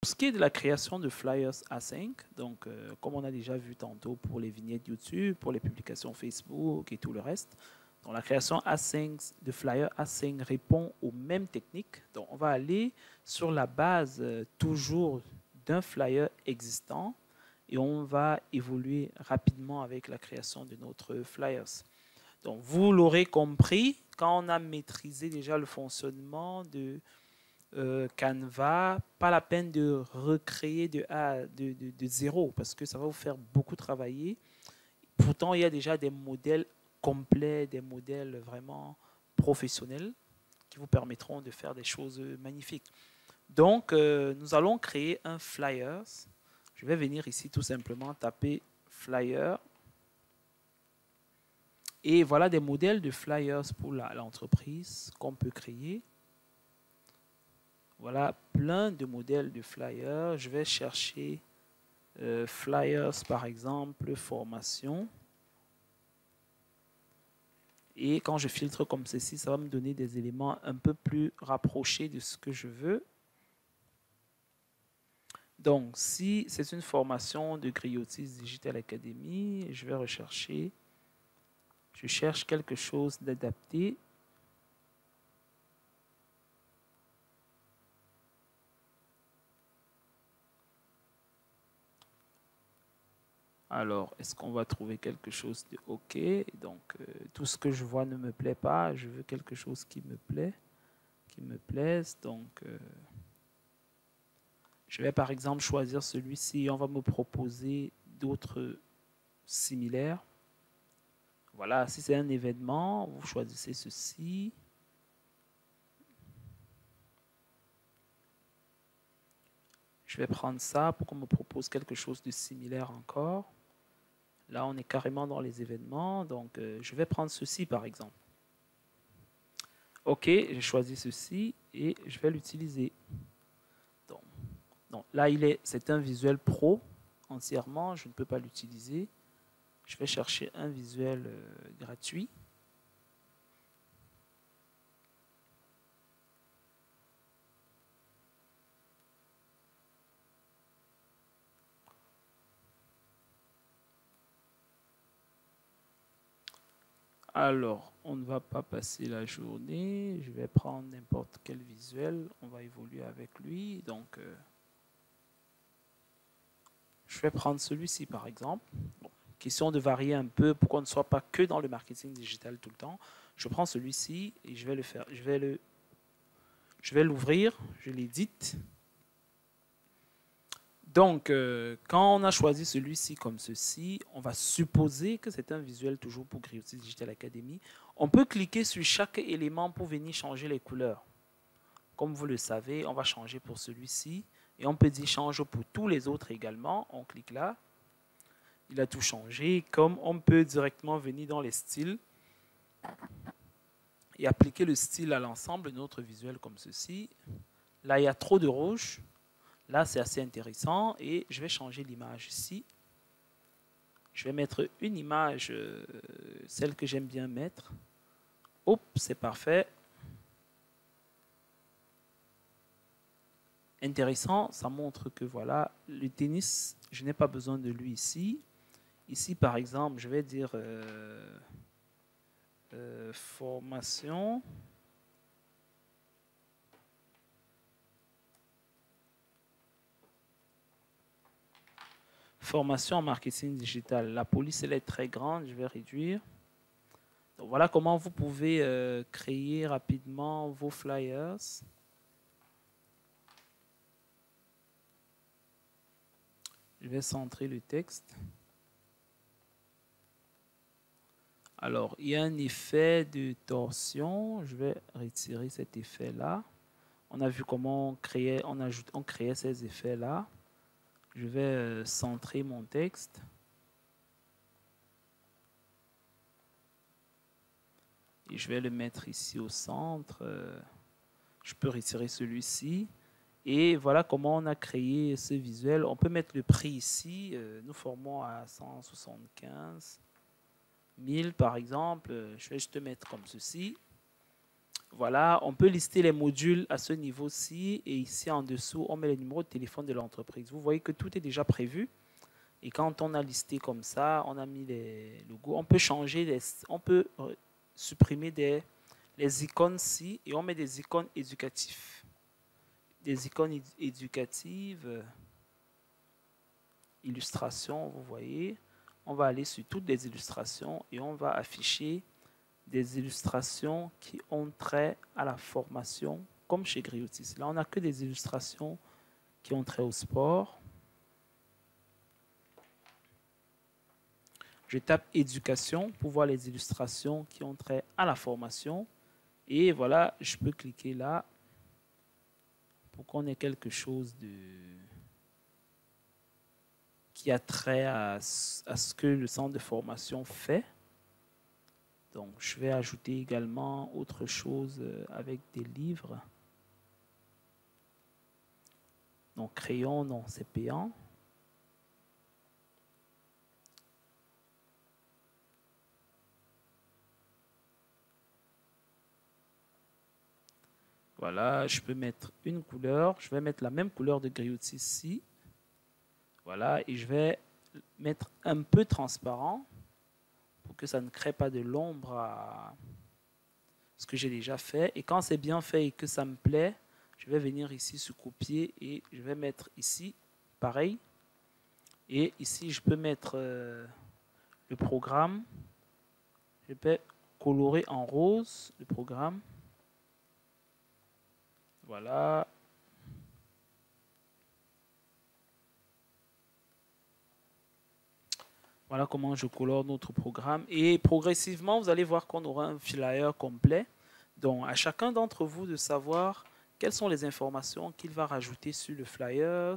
ce qui est de la création de flyers async, donc comme on a déjà vu tantôt pour les vignettes YouTube, pour les publications Facebook et tout le reste, donc la création async de flyers async répond aux mêmes techniques. Donc on va aller sur la base toujours d'un flyer existant et on va évoluer rapidement avec la création de notre flyers. Donc vous l'aurez compris, quand on a maîtrisé déjà le fonctionnement de Canva, pas la peine de recréer de zéro parce que ça va vous faire beaucoup travailler. Pourtant, il y a déjà des modèles complets, des modèles vraiment professionnels qui vous permettront de faire des choses magnifiques. Donc, nous allons créer un flyer. Je vais venir ici tout simplement taper flyer. Et voilà des modèles de flyers pour l'entreprise qu'on peut créer. Voilà plein de modèles de flyers. Je vais chercher flyers, par exemple, formation. Et quand je filtre comme ceci, ça va me donner des éléments un peu plus rapprochés de ce que je veux. Donc, si c'est une formation de Griotis Digital Academy, je vais rechercher. Je cherche quelque chose d'adapté. Alors, est-ce qu'on va trouver quelque chose de OK? Donc, tout ce que je vois ne me plaît pas. Je veux quelque chose qui me plaise. Donc, je vais par exemple choisir celui-ci. On va me proposer d'autres similaires. Voilà, si c'est un événement, vous choisissez ceci. Je vais prendre ça pour qu'on me propose quelque chose de similaire encore. Là, on est carrément dans les événements. Donc, je vais prendre ceci, par exemple. OK, j'ai choisi ceci et je vais l'utiliser. Donc, là, c'est un visuel pro entièrement. Je ne peux pas l'utiliser. Je vais chercher un visuel gratuit. Alors, on ne va pas passer la journée. Je vais prendre n'importe quel visuel. On va évoluer avec lui. Donc, je vais prendre celui-ci, par exemple. Bon, question de varier un peu pour qu'on ne soit pas que dans le marketing digital tout le temps. Je prends celui-ci et je vais le faire. Je vais l'ouvrir. Je l'édite. Donc, quand on a choisi celui-ci comme ceci, on va supposer que c'est un visuel toujours pour Griotis Digital Academy. On peut cliquer sur chaque élément pour venir changer les couleurs. Comme vous le savez, on va changer pour celui-ci. Et on peut dire change pour tous les autres également. On clique là. Il a tout changé. Comme on peut directement venir dans les styles et appliquer le style à l'ensemble de notre visuel comme ceci. Là, il y a trop de rouge. Là, c'est assez intéressant et je vais changer l'image ici. Je vais mettre une image, celle que j'aime bien mettre. Hop, c'est parfait. Intéressant, ça montre que voilà, le tennis, je n'ai pas besoin de lui ici. Ici, par exemple, je vais dire formation. Formation en marketing digital. La police, elle est très grande. Je vais réduire. Donc, voilà comment vous pouvez créer rapidement vos flyers. Je vais centrer le texte. Alors, il y a un effet de torsion. Je vais retirer cet effet-là. On a vu comment on créait ces effets-là. Je vais centrer mon texte. Et je vais le mettre ici au centre. Je peux retirer celui-ci. Et voilà comment on a créé ce visuel. On peut mettre le prix ici. Nous formons à 175 000 par exemple. Je vais juste mettre comme ceci. Voilà, on peut lister les modules à ce niveau-ci et ici en dessous, on met le numéro de téléphone de l'entreprise. Vous voyez que tout est déjà prévu. Et quand on a listé comme ça, on a mis les logos. On peut changer, on peut supprimer les icônes-ci et on met des icônes éducatives. Des icônes éducatives, illustrations, vous voyez. On va aller sur toutes les illustrations et on va afficher des illustrations qui ont trait à la formation, comme chez Griotis. Là, on n'a que des illustrations qui ont trait au sport. Je tape éducation pour voir les illustrations qui ont trait à la formation. Et voilà, je peux cliquer là pour qu'on ait quelque chose qui a trait à ce que le centre de formation fait. Donc, je vais ajouter également autre chose avec des livres. Donc, crayon, non, c'est payant. Voilà, je peux mettre une couleur. Je vais mettre la même couleur de Griotis ici. Voilà, et je vais mettre un peu transparent pour que ça ne crée pas de l'ombre à ce que j'ai déjà fait. Et quand c'est bien fait et que ça me plaît, je vais venir ici sur copier et je vais mettre ici, pareil. Et ici, je peux mettre le programme. Je peux colorer en rose le programme. Voilà. Voilà comment je colore notre programme. Et progressivement, vous allez voir qu'on aura un flyer complet. Donc, à chacun d'entre vous de savoir quelles sont les informations qu'il va rajouter sur le flyer.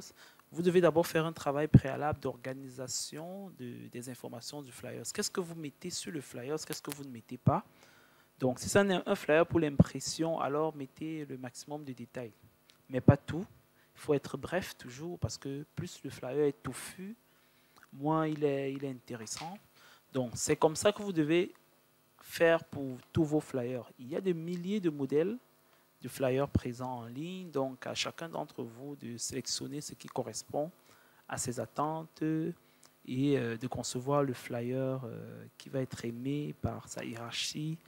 Vous devez d'abord faire un travail préalable d'organisation des informations du flyer. Qu'est-ce que vous mettez sur le flyer? Qu'est-ce que vous ne mettez pas? Donc, si c'est un flyer pour l'impression, alors mettez le maximum de détails. Mais pas tout. Il faut être bref toujours parce que plus le flyer est touffu, moins il est intéressant. Donc, c'est comme ça que vous devez faire pour tous vos flyers. Il y a des milliers de modèles de flyers présents en ligne. Donc, à chacun d'entre vous de sélectionner ce qui correspond à ses attentes et de concevoir le flyer qui va être aimé par sa hiérarchie,